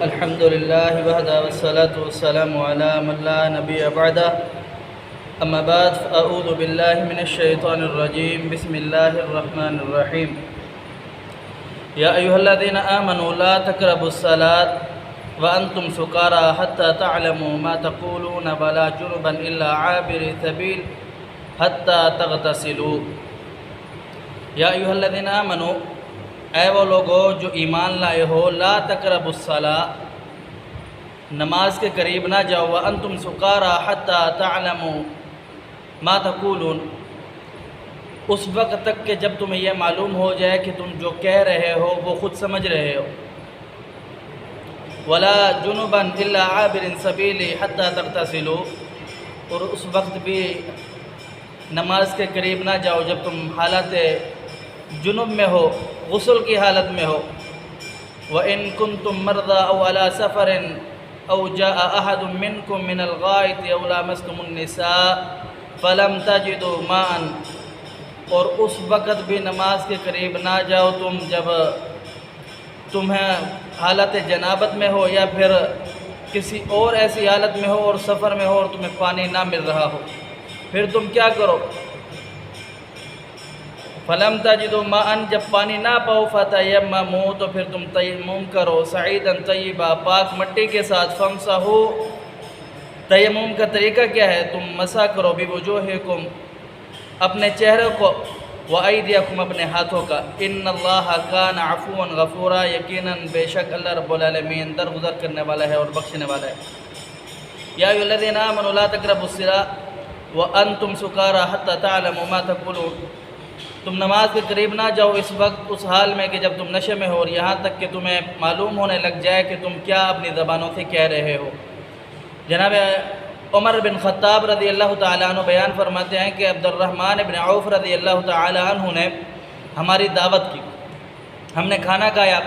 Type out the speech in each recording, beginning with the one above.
الحمد لله وحده والصلاة والسلام على من لا نبي بعده أما بعد فأعوذ بالله من الشيطان الرجيم بسم الله الرحمن الرحيم يا أيها الذين آمنوا لا تقربوا الصلاة وأنتم سكارى حتى تعلموا ما تقولون ولا جنبا إلا عابر سبيل حتى تغتسلوا یا ایھا الذین آمنوا، اے وہ لوگو جو ایمان لائے ہو، لا تقربوا الصلاۃ، نماز کے قریب نہ جاؤ، وانتم سکارى حتی تعلموا ما تقولون، اس وقت تک کہ جب تمہیں یہ معلوم ہو جائے کہ تم جو کہہ رہے ہو وہ خود سمجھ رہے ہو، ولا جنبا الا عابر سبیل حتی تغتسلوا، اور اس وقت بھی نماز کے قریب نہ جاؤ جب تم حالت جنب میں ہو، غسل کی حالت میں ہو، وَإِن كُنتُم مَّرْضَىٰ أَوْ عَلَىٰ سَفَرٍ أَوْ جَاءَ أَحَدٌ مِّنكُم مِّنَ الْغَائِطِ أَوْ لَامَسْتُمُ النِّسَاءَ فَلَمْ تَجِدُوا مَاءً، اور اس وقت بھی نماز کے قریب نہ جاؤ تم جب تمہیں حالت جنابت میں ہو یا پھر کسی اور ایسی حالت میں ہو اور سفر میں ہو اور تمہیں پانی نہ مل رہا ہو، پھر تم کیا کرو؟ فَلَمْ تَجِدُوا مَاءً، جب پانی نہ پاؤ، فَتَيَمَّمُوا، تو پھر تم تیمم کرو، صعیداً طیبا، پاک مٹی کے ساتھ، فَامْسَحُوا، تیمم کا طریقہ کیا ہے؟ تم مسح کرو، بِوُجُوهِكُمْ، اپنے چہرے کو، وَأَيْدِيَكُمْ، اپنے ہاتھوں کا، إِنَّ اللَّهَ كَانَ عَفُوًّا غَفُورًا، یقیناً بے شک اللہ رب العالمین درگزر کرنے والا ہے اور بخشنے والا ہے۔ یا ایھا الذین آمنوا لا تقربوا الصلاۃ وانتم سکارى حتی تعلموا ما تقولون، تم نماز کے قریب نہ جاؤ اس وقت، اس حال میں کہ جب تم نشے میں ہو، اور یہاں تک کہ تمہیں معلوم ہونے لگ جائے کہ تم کیا اپنی زبانوں سے کہہ رہے ہو۔ جناب عمر بن خطاب رضی اللہ تعالیٰ عنہ بیان فرماتے ہیں کہ عبد الرحمن بن عوف رضی اللہ تعالیٰ عنہ نے ہماری دعوت کی، ہم نے کھانا کھایا،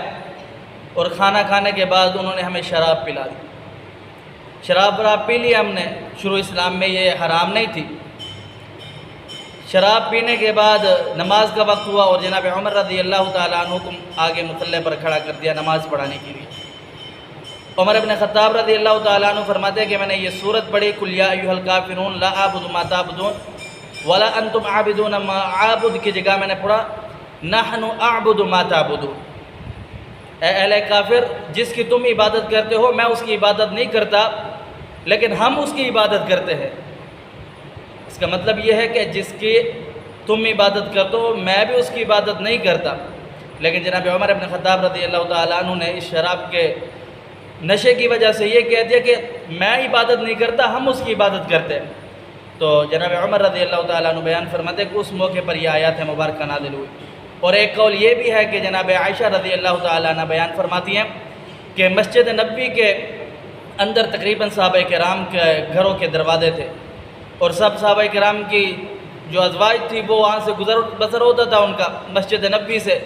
اور کھانا کھانے کے بعد انہوں نے ہمیں شراب پلا دی۔ شراب پی لی ہم نے، شروع اسلام میں یہ حرام نہیں تھی۔ شراب پینے کے بعد نماز کا وقت ہوا اور جناب عمر رضی اللہ تعالیٰ عنہ کو آگے مصلی پر کھڑا کر دیا نماز پڑھانے کے لیے۔ عمر بن خطاب رضی اللہ تعالیٰ عنہ فرماتے ہیں کہ میں نے یہ سورت پڑھی، قُلْ يَا أَيُّهَا الْكَافِرُونَ لَا أَعْبُدُ مَا تَعْبُدُونَ وَلَا أَنْتُمْ عَابِدُونَ مَا أَعْبُدُ کی جگہ میں نے پڑھا نَحْنُ أَعْبُدُ مَا تَعْبُدُونَ، اے اہل کافر، جس کی تم عبادت کرتے ہو میں اس کی عبادت نہیں کرتا، لیکن ہم اس کی عبادت کرتے ہیں۔ اس کا مطلب یہ ہے کہ جس کی تم عبادت کرتے ہو میں بھی اس کی عبادت نہیں کرتا، لیکن جناب عمر بن خطاب رضی اللہ تعالیٰ عنہ نے اس شراب کے نشے کی وجہ سے یہ کہہ دیا کہ میں عبادت نہیں کرتا، ہم اس کی عبادت کرتے ہیں۔ تو جناب عمر رضی اللہ تعالیٰ عنہ بیان فرماتے ہیں کہ اس موقع پر یہ آیات مبارکہ نازل ہوئی۔ اور ایک قول یہ بھی ہے کہ جناب عائشہ رضی اللہ تعالیٰ عنہ بیان فرماتی ہیں کہ مسجد نبوی کے اندر تقریباً صحابہ کرام کے گھروں کے دروازے تھے، اور سب صحابہ کرام کی جو ازواج تھی وہ وہاں سے گزر بسر ہوتا تھا ان کا مسجد نبوی سے،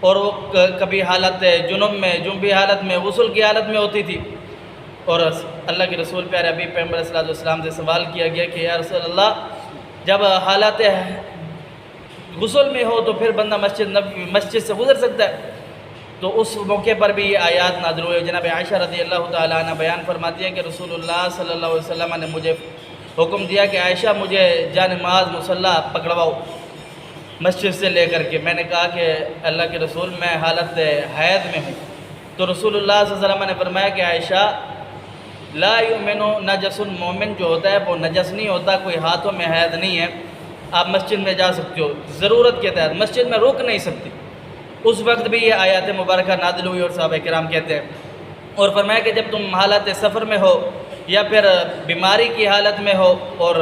اور وہ کبھی حالت جنبی حالت میں، غسل کی حالت میں ہوتی تھی، اور اللہ کے رسول پیارے حبیب پیغمبر صلی اللہ علیہ وسلم سے سوال کیا گیا کہ یا رسول اللہ، جب حالت غسل میں ہو تو پھر بندہ مسجد سے گزر سکتا ہے؟ تو اس موقع پر بھی یہ آیات نازل ہوئے۔ جناب عائشہ رضی اللہ تعالیٰ عنہ بیان فرماتی ہیں کہ رسول اللہ صلی اللہ علیہ وسلم نے مجھے حکم دیا کہ عائشہ مجھے جا نماز مصلی پکڑواؤ مسجد سے لے کر کے۔ میں نے کہا کہ اللہ کے رسول میں حالت حیض میں ہوں، تو رسول اللہ صلی اللہ علیہ وسلم نے فرمایا کہ عائشہ لا یؤمن نجس، مومن جو ہوتا ہے وہ نجس نہیں ہوتا، کوئی ہاتھوں میں حیض نہیں ہے، آپ مسجد میں جا سکتے ہو، ضرورت کے تحت مسجد میں رک نہیں سکتی۔ اس وقت بھی یہ آیات مبارکہ نازل ہوئی، اور صحابہ کرام کہتے ہیں، اور فرمایا کہ جب تم حالت سفر میں ہو یا پھر بیماری کی حالت میں ہو اور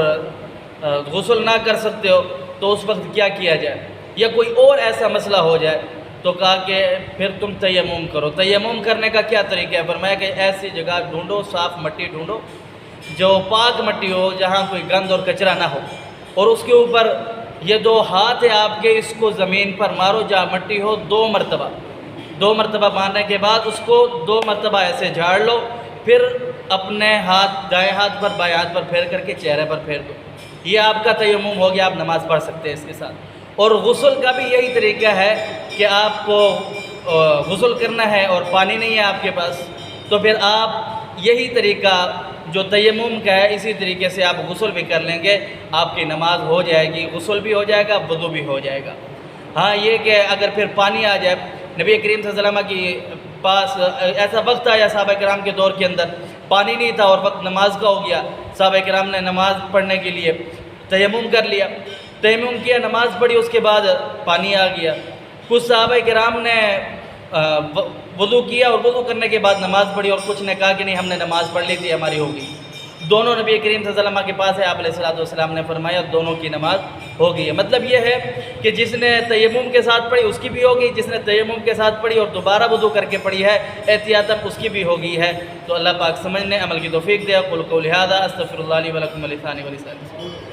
غسل نہ کر سکتے ہو تو اس وقت کیا کیا جائے، یا کوئی اور ایسا مسئلہ ہو جائے، تو کہا کہ پھر تم تیمم کرو۔ تیمم کرنے کا کیا طریقہ ہے؟ فرمایا کہ ایسی جگہ ڈھونڈو، صاف مٹی ڈھونڈو جو پاک مٹی ہو، جہاں کوئی گند اور کچرا نہ ہو، اور اس کے اوپر یہ دو ہاتھ ہے آپ کے، اس کو زمین پر مارو جہاں مٹی ہو، دو مرتبہ مارنے کے بعد اس کو 2 مرتبہ ایسے جھاڑ لو، پھر اپنے ہاتھ دائیں ہاتھ پر بائیں ہاتھ پر پھیر کر کے چہرے پر پھیر دو، یہ آپ کا تیمم ہو گیا، آپ نماز پڑھ سکتے ہیں اس کے ساتھ۔ اور غسل کا بھی یہی طریقہ ہے کہ آپ کو غسل کرنا ہے اور پانی نہیں ہے آپ کے پاس، تو پھر آپ یہی طریقہ جو تیمم کا ہے اسی طریقے سے آپ غسل بھی کر لیں گے، آپ کی نماز ہو جائے گی، غسل بھی ہو جائے گا، وضو بھی ہو جائے گا۔ ہاں یہ کہ اگر پھر پانی آ جائے، نبی کریم صلی اللہ علیہ وسلم کی پاس ایسا وقت آیا صحابہ کرام کے دور کے اندر پانی نہیں تھا اور وقت نماز کا ہو گیا، صحابہ کرام نے نماز پڑھنے کے لیے تیمم کر لیا، تیمم کیا، نماز پڑھی، اس کے بعد پانی آ گیا۔ کچھ صحابہ کرام نے وضو کیا اور وضو کرنے کے بعد نماز پڑھی، اور کچھ نے کہا کہ نہیں ہم نے نماز پڑھ لی تھی ہماری ہو گئی۔ دونوں نبی کریم صلی اللہ علیہ وسلم کے پاس ہے، آپ علیہ الصلوۃ والسلام نے فرمایا دونوں کی نماز ہو گئی ہے۔ مطلب یہ ہے کہ جس نے تیمم کے ساتھ پڑھی اس کی بھی ہو گئی، جس نے تیمم کے ساتھ پڑھی اور دوبارہ وضو کر کے پڑھی ہے احتیاطاً اس کی بھی ہو گئی ہے۔ تو اللہ پاک سمجھنے عمل کی توفیق دے۔ قل قولی ھذا استغفر اللہ لی ولکم ولسائر المسلمین۔